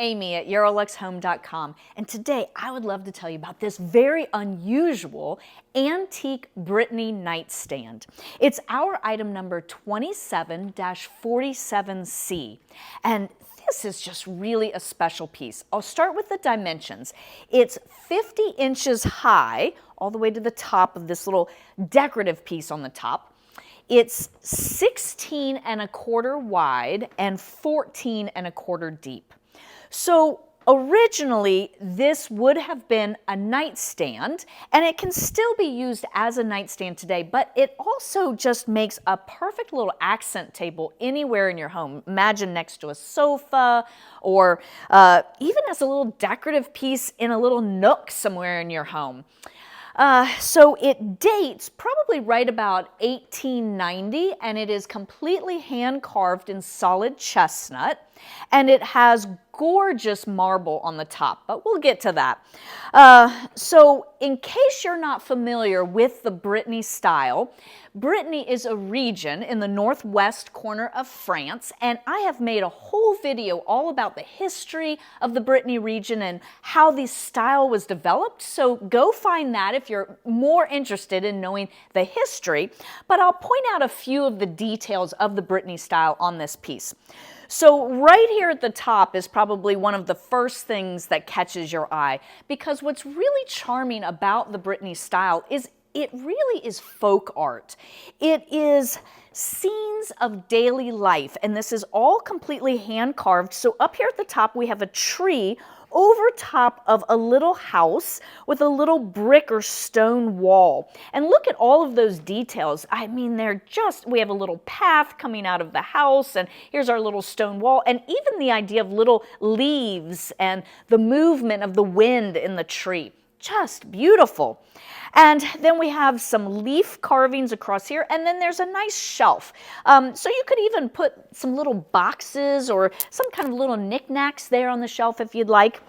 Aimee at EuroluxHome.com, and today I would love to tell you about this very unusual antique Brittany nightstand. It's our item number 27-47C, and this is just really a special piece. I'll start with the dimensions. It's 50 inches high, all the way to the top of this little decorative piece on the top. It's 16¼ wide and 14¼ deep. So originally this would have been a nightstand, and it can still be used as a nightstand today, but it also just makes a perfect little accent table anywhere in your home. Imagine next to a sofa, or even as a little decorative piece in a little nook somewhere in your home. So it dates probably right about 1890, and it is completely hand carved in solid chestnut, and it has gorgeous marble on the top, but we'll get to that. So in case you're not familiar with the Brittany style, Brittany is a region in the northwest corner of France, and I have made a whole video all about the history of the Brittany region and how this style was developed, so go find that if you're more interested in knowing the history, but I'll point out a few of the details of the Brittany style on this piece. So right here at the top is probably one of the first things that catches your eye, because what's really charming about the Brittany style is it really is folk art. It is scenes of daily life, and this is all completely hand carved. So up here at the top we have a tree over top of a little house with a little brick or stone wall. And look at all of those details. I mean, we have a little path coming out of the house, and here's our little stone wall, and even the idea of little leaves and the movement of the wind in the tree. Just beautiful. And then we have some leaf carvings across here, and then there's a nice shelf. So you could even put some little boxes or some kind of little knickknacks there on the shelf if you'd like.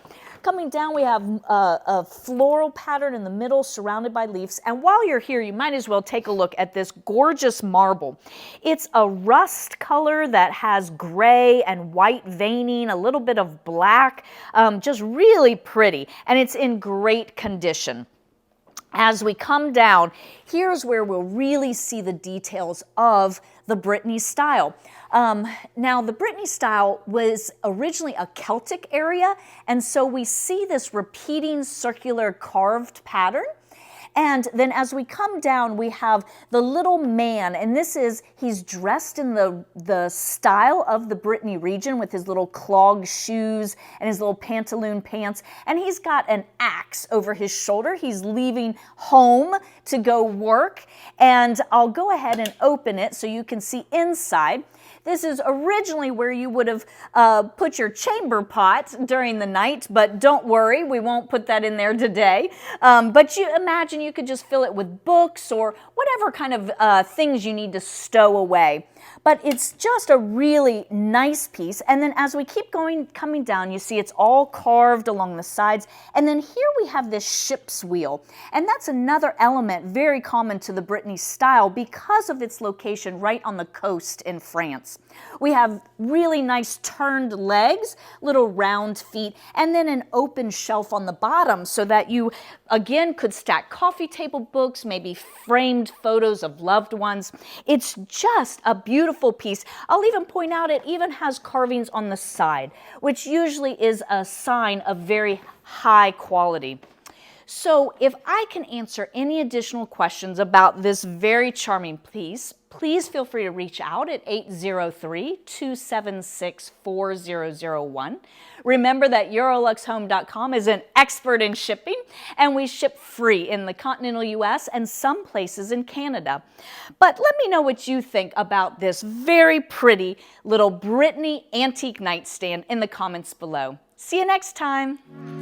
Coming down, we have a floral pattern in the middle surrounded by leaves. And while you're here, you might as well take a look at this gorgeous marble. It's a rust color that has gray and white veining, a little bit of black, just really pretty, and it's in great condition. As we come down, here's where we'll really see the details of the Brittany style. Now, the Brittany style was originally a Celtic area, and so we see this repeating circular carved pattern. And then as we come down, we have the little man, and he's dressed in the style of the Brittany region with his little clog shoes and his little pantaloon pants, and he's got an axe over his shoulder. He's leaving home to go work, and I'll go ahead and open it so you can see inside. This is originally where you would have put your chamber pot during the night, but don't worry, we won't put that in there today. But you imagine you could just fill it with books or whatever kind of things you need to stow away. But it's just a really nice piece. And then as we keep coming down, you see it's all carved along the sides. And then here we have this ship's wheel. And that's another element very common to the Brittany style because of its location right on the coast in France. We have really nice turned legs, little round feet, and then an open shelf on the bottom so that you, again, could stack coffee table books, maybe framed photos of loved ones. It's just a beautiful piece. I'll even point out it even has carvings on the side, which usually is a sign of very high quality. So if I can answer any additional questions about this very charming piece, please feel free to reach out at 803-276-4001. Remember that EuroluxHome.com is an expert in shipping, and we ship free in the continental US and some places in Canada. But let me know what you think about this very pretty little Brittany antique nightstand in the comments below. See you next time.